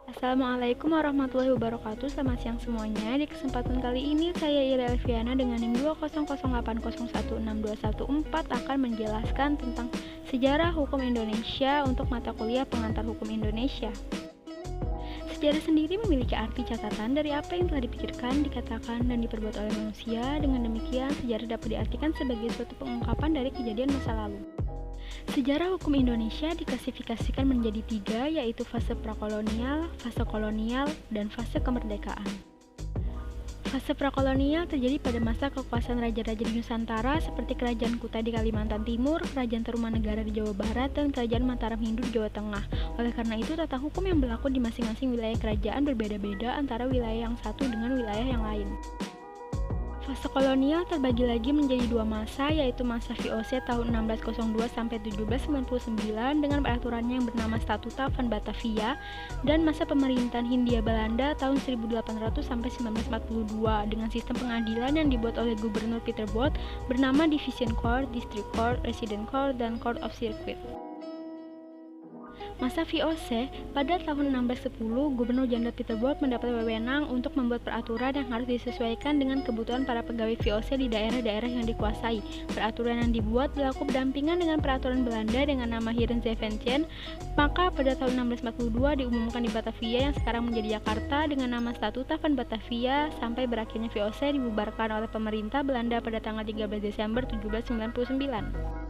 Assalamualaikum warahmatullahi wabarakatuh. Selamat siang semuanya. Di kesempatan kali ini saya Ira Elviana dengan NIM 20080816214 akan menjelaskan tentang sejarah hukum Indonesia untuk mata kuliah pengantar hukum Indonesia. Sejarah sendiri memiliki arti catatan dari apa yang telah dipikirkan, dikatakan, dan diperbuat oleh manusia. Dengan demikian, sejarah dapat diartikan sebagai suatu pengungkapan dari kejadian masa lalu. Sejarah hukum Indonesia diklasifikasikan menjadi tiga, yaitu fase prakolonial, fase kolonial, dan fase kemerdekaan. Fase prakolonial terjadi pada masa kekuasaan raja-raja di Nusantara seperti Kerajaan Kuta di Kalimantan Timur, Kerajaan Tarumanegara di Jawa Barat, dan Kerajaan Mataram Hindu di Jawa Tengah. Oleh karena itu, tata hukum yang berlaku di masing-masing wilayah kerajaan berbeda-beda antara wilayah yang satu dengan wilayah yang lain. Fase kolonial terbagi lagi menjadi dua masa, yaitu masa VOC tahun 1602 sampai 1799 dengan peraturannya yang bernama Statuta van Batavia, dan masa pemerintahan Hindia Belanda tahun 1800 sampai 1942 dengan sistem pengadilan yang dibuat oleh Gubernur Pieter Both bernama Division Court, District Court, Resident Court, dan Court of Circuit. Masa VOC, pada tahun 1610, Gubernur Jenderal Pieter Both mendapat wewenang untuk membuat peraturan yang harus disesuaikan dengan kebutuhan para pegawai VOC di daerah-daerah yang dikuasai. Peraturan yang dibuat berlaku berdampingan dengan peraturan Belanda dengan nama Heerenveen. Maka pada tahun 1642 diumumkan di Batavia yang sekarang menjadi Jakarta dengan nama Statuta van Batavia sampai berakhirnya VOC dibubarkan oleh pemerintah Belanda pada tanggal 13 Desember 1799.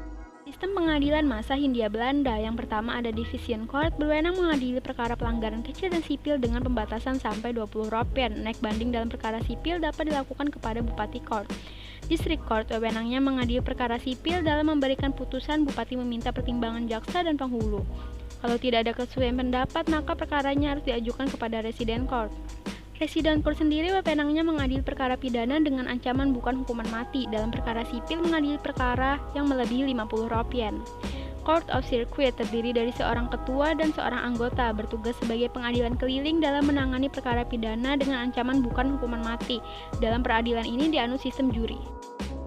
Sistem pengadilan masa Hindia Belanda yang pertama ada Division Court, berwenang mengadili perkara pelanggaran kecil dan sipil dengan pembatasan sampai 20 rupiah. Naik banding dalam perkara sipil dapat dilakukan kepada Bupati Court. District Court, wewenangnya mengadili perkara sipil dalam memberikan putusan. Bupati meminta pertimbangan jaksa dan penghulu. Kalau tidak ada kesesuaian pendapat, maka perkaranya harus diajukan kepada Resident Court. Resident Court sendiri wewenangnya mengadili perkara pidana dengan ancaman bukan hukuman mati. Dalam perkara sipil mengadili perkara yang melebihi 50 rupiah. Court of Circuit terdiri dari seorang ketua dan seorang anggota, bertugas sebagai pengadilan keliling dalam menangani perkara pidana dengan ancaman bukan hukuman mati. Dalam peradilan ini dianut sistem juri.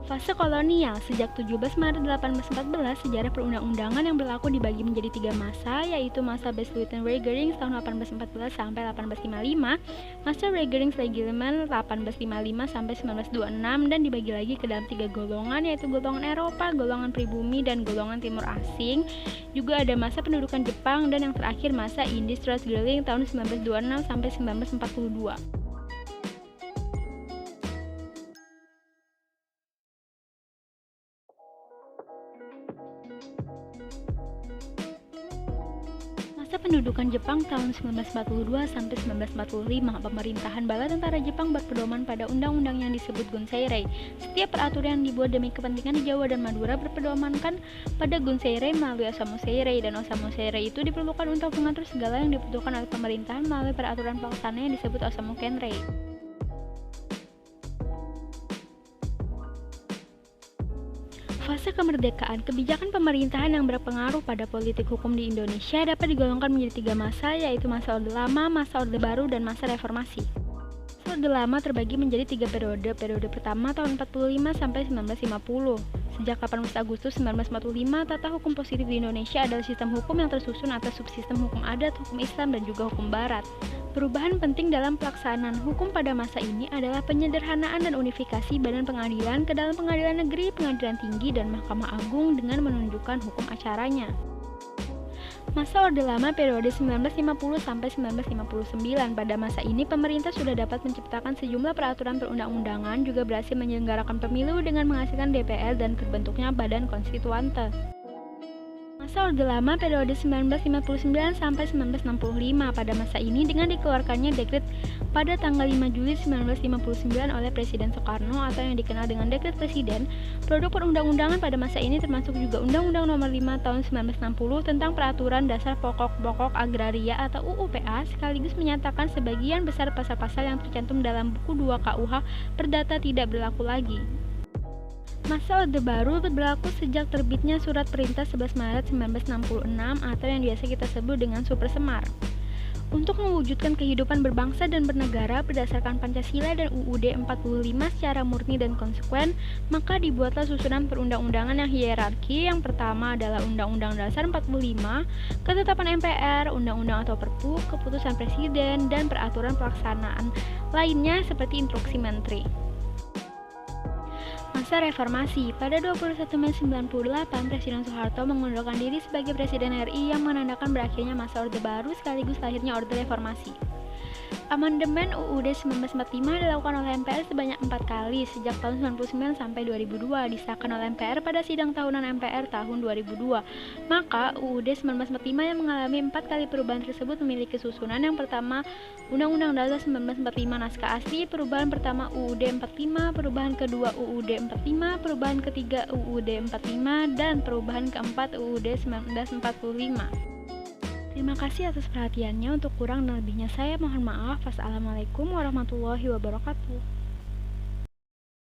Fase kolonial, sejak 17 Maret 1814, sejarah perundang-undangan yang berlaku dibagi menjadi tiga masa, yaitu masa Besluitenregerings tahun 1814 sampai 1855, masa Regeringsreglement 1855 sampai 1926, dan dibagi lagi ke dalam tiga golongan, yaitu golongan Eropa, golongan pribumi, dan golongan timur asing. Juga ada masa pendudukan Jepang, dan yang terakhir masa Indie-Straßgelling tahun 1926 sampai 1942. Masa pendudukan Jepang tahun 1942 sampai 1945, pemerintahan bala tentara Jepang berpedoman pada undang-undang yang disebut Gunseirei. Setiap peraturan yang dibuat demi kepentingan di Jawa dan Madura berpedomankan pada Gunseirei melalui Osamu Seirei, dan Osamu Seirei itu diperlukan untuk mengatur segala yang dibutuhkan oleh pemerintahan melalui peraturan pelaksana yang disebut Osamu Kenrei. Fase kemerdekaan, kebijakan pemerintahan yang berpengaruh pada politik hukum di Indonesia dapat digolongkan menjadi tiga masa, yaitu masa Orde Lama, masa Orde Baru, dan masa Reformasi. Masa Orde Lama terbagi menjadi tiga periode. Periode pertama tahun 45 sampai 1950. Sejak 18 Agustus 1945, tata hukum positif di Indonesia adalah sistem hukum yang tersusun atas subsistem hukum adat, hukum Islam, dan juga hukum Barat. Perubahan penting dalam pelaksanaan hukum pada masa ini adalah penyederhanaan dan unifikasi badan pengadilan ke dalam pengadilan negeri, pengadilan tinggi, dan Mahkamah Agung dengan menunjukkan hukum acaranya. Masa Orde Lama periode 1950 sampai 1959. Pada masa ini pemerintah sudah dapat menciptakan sejumlah peraturan perundang-undangan, juga berhasil menyelenggarakan pemilu dengan menghasilkan DPR dan terbentuknya Badan Konstituante. Masa Orde Lama periode 1959 sampai 1965. Pada masa ini dengan dikeluarkannya dekret pada tanggal 5 Juli 1959 oleh Presiden Soekarno atau yang dikenal dengan Dekret Presiden, produk perundang-undangan pada masa ini termasuk juga Undang-Undang Nomor 5 Tahun 1960 tentang Peraturan Dasar Pokok-Pokok Agraria atau UUPA, sekaligus menyatakan sebagian besar pasal-pasal yang tercantum dalam buku 2 KUH Perdata tidak berlaku lagi. Masa Orde Baru berlaku sejak terbitnya Surat Perintah 11 Maret 1966 atau yang biasa kita sebut dengan Super Semar. Untuk mewujudkan kehidupan berbangsa dan bernegara berdasarkan Pancasila dan UUD 45 secara murni dan konsekuen, maka dibuatlah susunan perundang-undangan yang hierarki. Yang pertama adalah Undang-Undang Dasar 45, ketetapan MPR, undang-undang atau Perpu, keputusan Presiden, dan peraturan pelaksanaan lainnya seperti instruksi Menteri. Masa reformasi. Pada 21 Mei 98, Presiden Soeharto mengundurkan diri sebagai Presiden RI yang menandakan berakhirnya masa Orde Baru sekaligus lahirnya Orde Reformasi. Amandemen UUD 1945 dilakukan oleh MPR sebanyak 4 kali sejak tahun 99 sampai 2002, disahkan oleh MPR pada sidang tahunan MPR tahun 2002. Maka UUD 1945 yang mengalami 4 kali perubahan tersebut memiliki susunan. Yang pertama, Undang-Undang Dasar 1945 naskah asli, perubahan pertama UUD 45, perubahan kedua UUD 45, perubahan ketiga UUD 45, dan perubahan keempat UUD 1945. Terima kasih atas perhatiannya. Untuk kurang dan lebihnya saya mohon maaf. Wassalamualaikum warahmatullahi wabarakatuh.